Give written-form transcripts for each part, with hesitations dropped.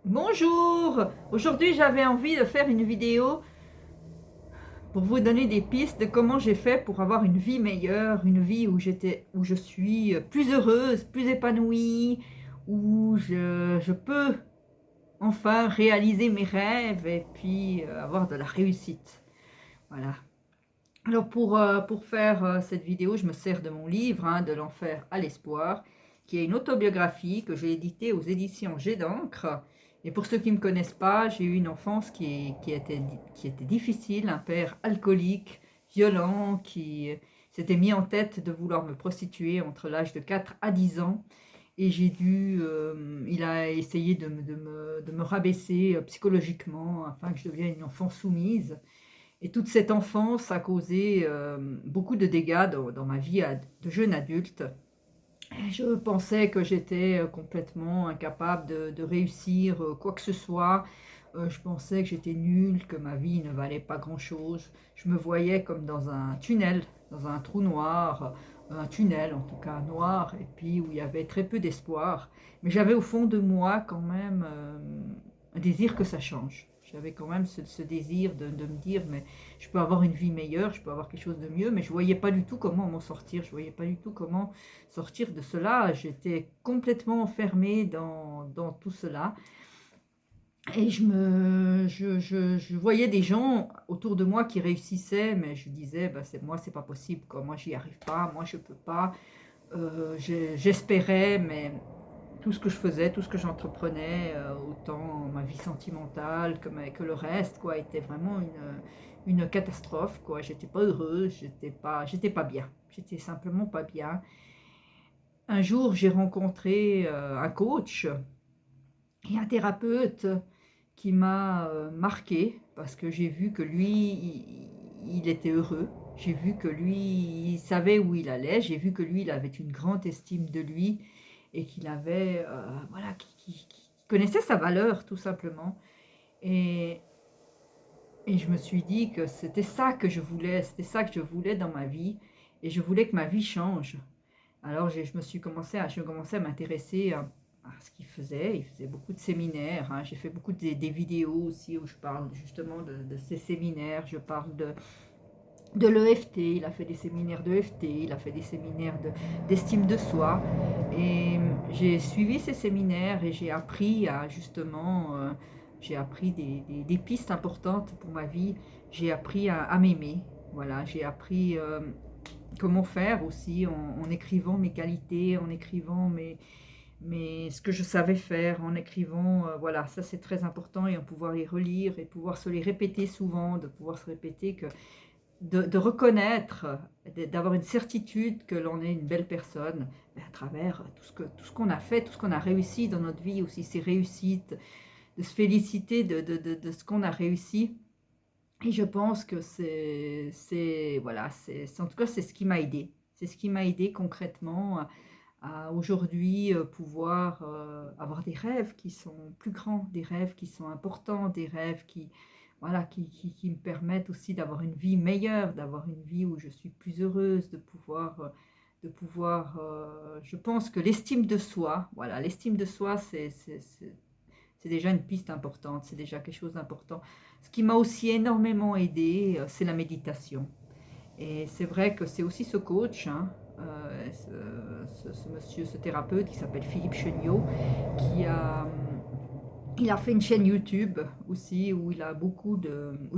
Bonjour! Aujourd'hui j'avais envie de faire une vidéo pour vous donner des pistes de comment j'ai fait pour avoir une vie meilleure, une vie où je suis plus heureuse, plus épanouie, où je peux enfin réaliser mes rêves et puis avoir de la réussite. Voilà. Alors pour faire cette vidéo, je me sers de mon livre, hein, De l'enfer à l'espoir, qui est une autobiographie que j'ai éditée aux éditions Jet d'encre. Et pour ceux qui ne me connaissent pas, j'ai eu une enfance qui était difficile, un père alcoolique, violent, qui s'était mis en tête de vouloir me prostituer entre l'âge de 4 à 10 ans. Et il a essayé de me rabaisser psychologiquement afin que je devienne une enfant soumise. Et toute cette enfance a causé beaucoup de dégâts dans ma vie de jeune adulte. Je pensais que j'étais complètement incapable de réussir quoi que ce soit. Je pensais que j'étais nulle, que ma vie ne valait pas grand-chose. Je me voyais comme dans un tunnel, dans un trou noir, un tunnel en tout cas noir, et puis où il y avait très peu d'espoir. Mais j'avais au fond de moi quand même un désir que ça change. J'avais quand même ce désir de me dire, mais je peux avoir une vie meilleure, je peux avoir quelque chose de mieux, mais je ne voyais pas du tout comment m'en sortir, je ne voyais pas du tout comment sortir de cela. J'étais complètement enfermée dans tout cela. Et je voyais des gens autour de moi qui réussissaient, mais je disais, bah, moi, c'est pas possible, quoi. Moi, j'y arrive pas, moi, je peux pas. J'espérais, mais tout ce que je faisais, tout ce que j'entreprenais, autant ma vie sentimentale que le reste, quoi, était vraiment une catastrophe, quoi. J'étais pas heureuse, j'étais pas bien. J'étais simplement pas bien. Un jour, j'ai rencontré un coach et un thérapeute qui m'a marqué parce que j'ai vu que lui, il était heureux. J'ai vu que lui, il savait où il allait. J'ai vu que lui, il avait une grande estime de lui et qu'il avait, voilà, qui connaissait sa valeur tout simplement. Et, et je me suis dit que c'était ça que je voulais, c'était ça que je voulais dans ma vie et je voulais que ma vie change. Alors je commençais à m'intéresser à ce qu'il faisait. Il faisait beaucoup de séminaires, hein. J'ai fait beaucoup des vidéos aussi où je parle justement de ces séminaires. Je parle de l'EFT, il a fait des séminaires d'EFT, il a fait des séminaires d'estime de soi. Et j'ai suivi ces séminaires et j'ai appris à justement, j'ai appris des pistes importantes pour ma vie. J'ai appris à m'aimer. Voilà, j'ai appris comment faire aussi en écrivant mes qualités, en écrivant ce que je savais faire, en écrivant, voilà, ça c'est très important et en pouvoir les relire et pouvoir se les répéter souvent, de pouvoir se répéter que de reconnaître, d'avoir une certitude que l'on est une belle personne à travers tout ce qu'on a fait, tout ce qu'on a réussi dans notre vie, aussi ces réussites, de se féliciter de ce qu'on a réussi. Et je pense que voilà, en tout cas, c'est ce qui m'a aidé. C'est ce qui m'a aidé concrètement à aujourd'hui pouvoir avoir des rêves qui sont plus grands, des rêves qui sont importants, des rêves voilà, qui me permettent aussi d'avoir une vie meilleure, d'avoir une vie où je suis plus heureuse, je pense que l'estime de soi, voilà, l'estime de soi, c'est déjà une piste importante, c'est déjà quelque chose d'important. Ce qui m'a aussi énormément aidé, c'est la méditation. Et c'est vrai que c'est aussi ce coach, hein, ce monsieur, ce thérapeute qui s'appelle Philippe Cheniot, qui a, il a fait une chaîne YouTube aussi où il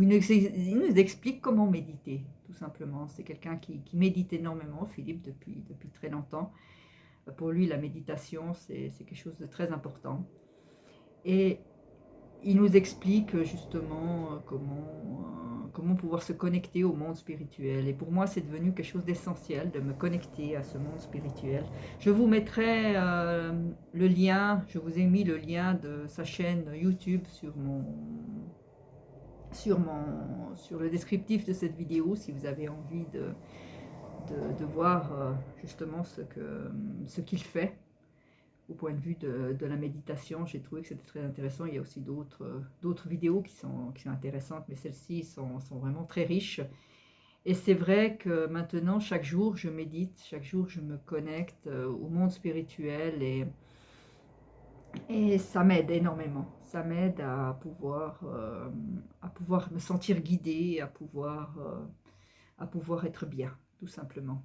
nous explique comment méditer, tout simplement. C'est quelqu'un qui médite énormément, Philippe, depuis très longtemps. Pour lui, la méditation, c'est quelque chose de très important. Et il nous explique justement comment pouvoir se connecter au monde spirituel. Et pour moi, c'est devenu quelque chose d'essentiel de me connecter à ce monde spirituel. Je vous mettrai le lien, je vous ai mis le lien de sa chaîne YouTube sur le descriptif de cette vidéo si vous avez envie de voir justement ce qu'il fait au point de vue de la méditation. J'ai trouvé que c'était très intéressant. Il y a aussi d'autres vidéos qui sont intéressantes, mais celles-ci sont vraiment très riches. Et c'est vrai que maintenant, chaque jour, je médite, chaque jour, je me connecte au monde spirituel Et ça m'aide énormément. Ça m'aide à pouvoir me sentir guidée, à pouvoir être bien, tout simplement.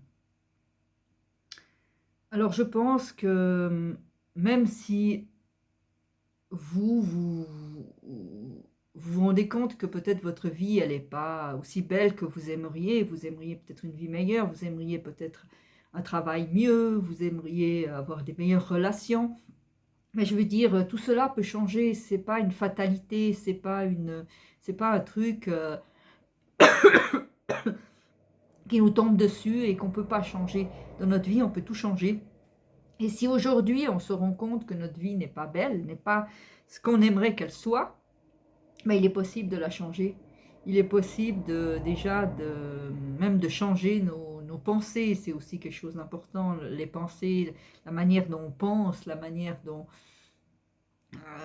Alors je pense que même si vous vous rendez compte que peut-être votre vie, elle n'est pas aussi belle que vous aimeriez peut-être une vie meilleure, vous aimeriez peut-être un travail mieux, vous aimeriez avoir des meilleures relations. Mais je veux dire, tout cela peut changer, c'est pas une fatalité, c'est pas un truc qui nous tombe dessus et qu'on peut pas changer. Dans notre vie, on peut tout changer. Et si aujourd'hui on se rend compte que notre vie n'est pas belle, n'est pas ce qu'on aimerait qu'elle soit, ben, il est possible de la changer. Il est possible même de changer nos pensées. C'est aussi quelque chose d'important. Les pensées, la manière dont on pense, la manière dont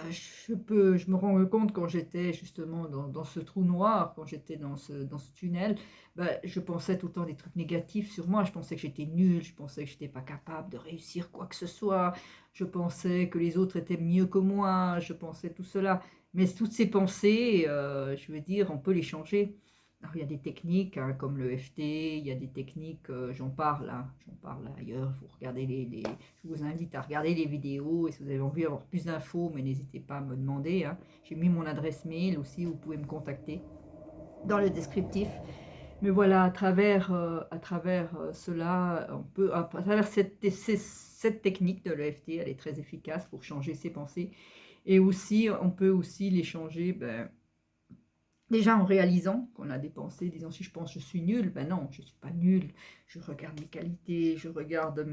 je me rends compte quand j'étais justement dans ce trou noir, quand j'étais dans ce tunnel, ben, je pensais tout le temps des trucs négatifs sur moi. Je pensais que j'étais nulle, je pensais que je n'étais pas capable de réussir quoi que ce soit, je pensais que les autres étaient mieux que moi, je pensais tout cela. Mais toutes ces pensées, je veux dire, on peut les changer. Alors, il y a des techniques hein, comme le FT, il y a des techniques, j'en parle ailleurs, je vous invite à regarder les vidéos et si vous avez envie d'avoir plus d'infos, mais n'hésitez pas à me demander. Hein. J'ai mis mon adresse mail aussi, vous pouvez me contacter dans le descriptif. Mais voilà, à travers cela, on peut, à travers cette technique de l'EFT, elle est très efficace pour changer ses pensées. Et aussi, on peut aussi les changer, ben, déjà en réalisant qu'on a des pensées, disant si je pense je suis nulle, ben non, je ne suis pas nulle. Je regarde mes qualités, je regarde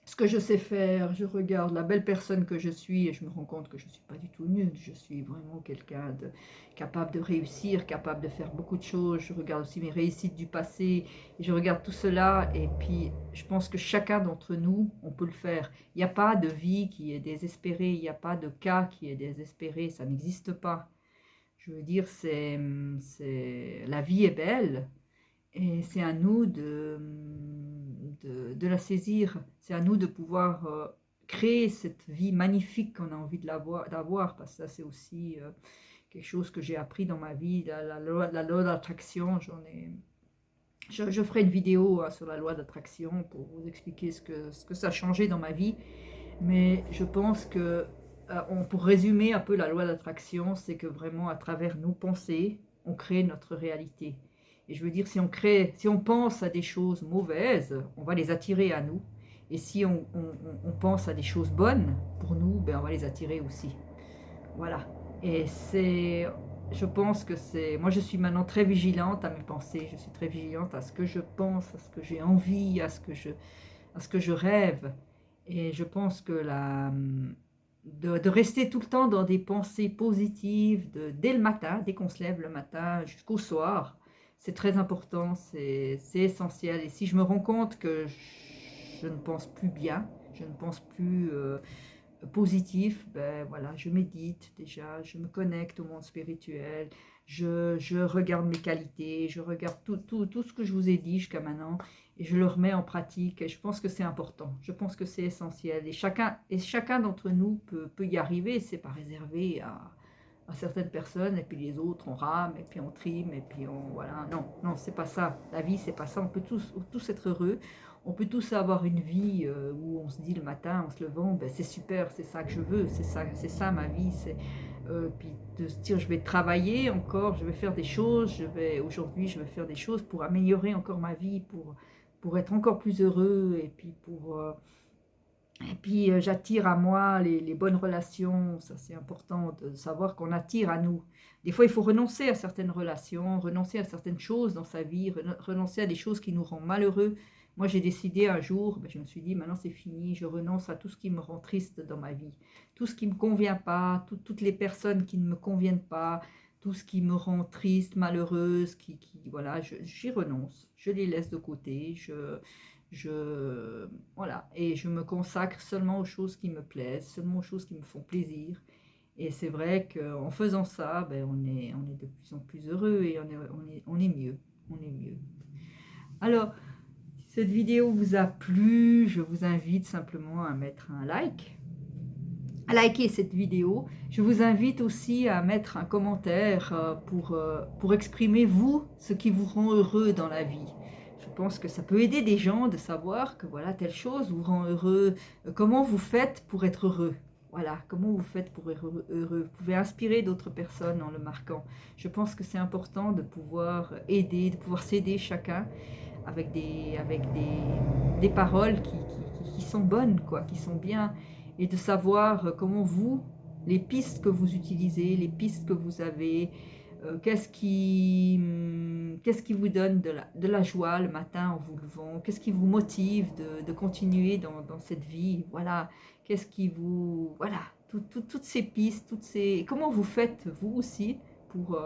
ce que je sais faire, je regarde la belle personne que je suis et je me rends compte que je ne suis pas du tout nulle. Je suis vraiment quelqu'un de capable de réussir, capable de faire beaucoup de choses. Je regarde aussi mes réussites du passé et je regarde tout cela et puis je pense que chacun d'entre nous, on peut le faire. Il n'y a pas de vie qui est désespérée, il n'y a pas de cas qui est désespéré, ça n'existe pas. Je veux dire, la vie est belle et c'est à nous de la saisir. C'est à nous de pouvoir créer cette vie magnifique qu'on a envie d'avoir, parce que ça c'est aussi quelque chose que j'ai appris dans ma vie, la loi d'attraction. Je ferai une vidéo sur la loi d'attraction pour vous expliquer ce que ça a changé dans ma vie. Mais je pense que, pour résumer un peu la loi d'attraction, c'est que vraiment à travers nos pensées, on crée notre réalité. Et je veux dire, si on pense à des choses mauvaises, on va les attirer à nous. Et si on pense à des choses bonnes pour nous, ben on va les attirer aussi. Voilà. Et je pense que moi je suis maintenant très vigilante à mes pensées, je suis très vigilante à ce que je pense, à ce que j'ai envie, à ce que je rêve. Et je pense que de rester tout le temps dans des pensées positives, dès le matin, dès qu'on se lève le matin jusqu'au soir, c'est très important, c'est essentiel. Et si je me rends compte que je ne pense plus bien, je ne pense plus positif, ben voilà, je médite déjà, je me connecte au monde spirituel, je regarde mes qualités, je regarde tout ce que je vous ai dit jusqu'à maintenant et je le remets en pratique et je pense que c'est important, je pense que c'est essentiel et chacun d'entre nous peut y arriver, c'est pas réservé à certaines personnes et puis les autres on rame et puis on trime et puis voilà, non c'est pas ça, la vie c'est pas ça, on peut tous être heureux. On peut tous avoir une vie où on se dit le matin en se levant, ben c'est super, c'est ça que je veux, c'est ça ma vie. Puis de se dire je vais travailler encore, je vais faire des choses, aujourd'hui je vais faire des choses pour améliorer encore ma vie, pour être encore plus heureux et puis j'attire à moi les bonnes relations, ça c'est important de savoir qu'on attire à nous. Des fois il faut renoncer à certaines relations, renoncer à certaines choses dans sa vie, renoncer à des choses qui nous rendent malheureux. Moi j'ai décidé un jour, ben, je me suis dit maintenant c'est fini, je renonce à tout ce qui me rend triste dans ma vie. Tout ce qui ne me convient pas, toutes les personnes qui ne me conviennent pas, tout ce qui me rend triste, malheureuse, voilà, j'y renonce, je les laisse de côté, voilà, et je me consacre seulement aux choses qui me plaisent, seulement aux choses qui me font plaisir. Et c'est vrai qu'en faisant ça, ben, on est de plus en plus heureux et on est mieux. On est mieux. Alors, si cette vidéo vous a plu, je vous invite simplement à mettre un like, à liker cette vidéo. Je vous invite aussi à mettre un commentaire pour exprimer vous ce qui vous rend heureux dans la vie. Je pense que ça peut aider des gens de savoir que voilà, telle chose vous rend heureux. Comment vous faites pour être heureux? Voilà, comment vous faites pour être heureux? Vous pouvez inspirer d'autres personnes en le marquant. Je pense que c'est important de pouvoir aider, de pouvoir s'aider chacun avec des paroles qui sont bonnes, quoi, qui sont bien, et de savoir comment vous, les pistes que vous utilisez, les pistes que vous avez, qu'est-ce qui vous donne de la joie le matin en vous levant, qu'est-ce qui vous motive de continuer dans cette vie, voilà, qu'est-ce qui vous, voilà, toutes ces pistes, comment vous faites vous aussi pour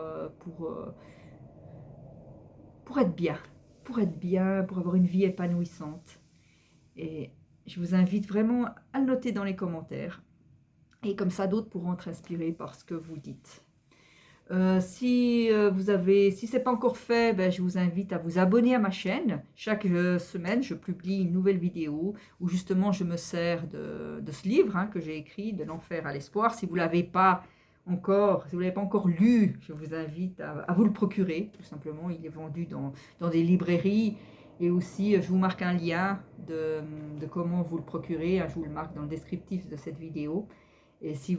être bien, pour avoir une vie épanouissante. Et je vous invite vraiment à le noter dans les commentaires. Et comme ça, d'autres pourront être inspirés par ce que vous dites. Si c'est pas encore fait, ben, je vous invite à vous abonner à ma chaîne. Chaque semaine, je publie une nouvelle vidéo où justement je me sers de ce livre que j'ai écrit, de l'enfer à l'espoir. Si vous l'avez pas encore, si vous l'avez pas encore lu, je vous invite à vous le procurer. Tout simplement, il est vendu dans des librairies. Et aussi, je vous marque un lien de comment vous le procurer. Je vous le marque dans le descriptif de cette vidéo. Et si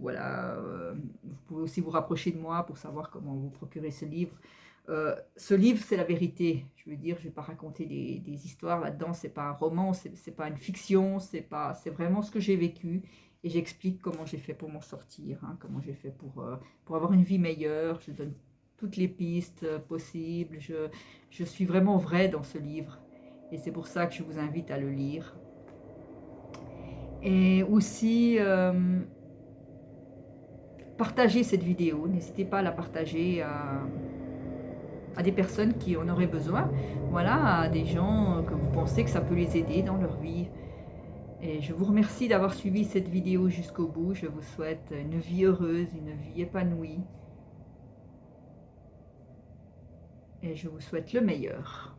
voilà, vous pouvez aussi vous rapprocher de moi pour savoir comment vous procurer ce livre. Ce livre, c'est la vérité. Je veux dire, je ne vais pas raconter des histoires là-dedans. C'est pas un roman, c'est pas une fiction, c'est vraiment ce que j'ai vécu. Et j'explique comment j'ai fait pour m'en sortir, comment j'ai fait pour avoir une vie meilleure. Je donne toutes les pistes possibles. Je suis vraiment vraie dans ce livre. Et c'est pour ça que je vous invite à le lire. Et aussi, partagez cette vidéo. N'hésitez pas à la partager à des personnes qui en auraient besoin. Voilà, à des gens que vous pensez que ça peut les aider dans leur vie. Et je vous remercie d'avoir suivi cette vidéo jusqu'au bout. Je vous souhaite une vie heureuse, une vie épanouie. Et je vous souhaite le meilleur.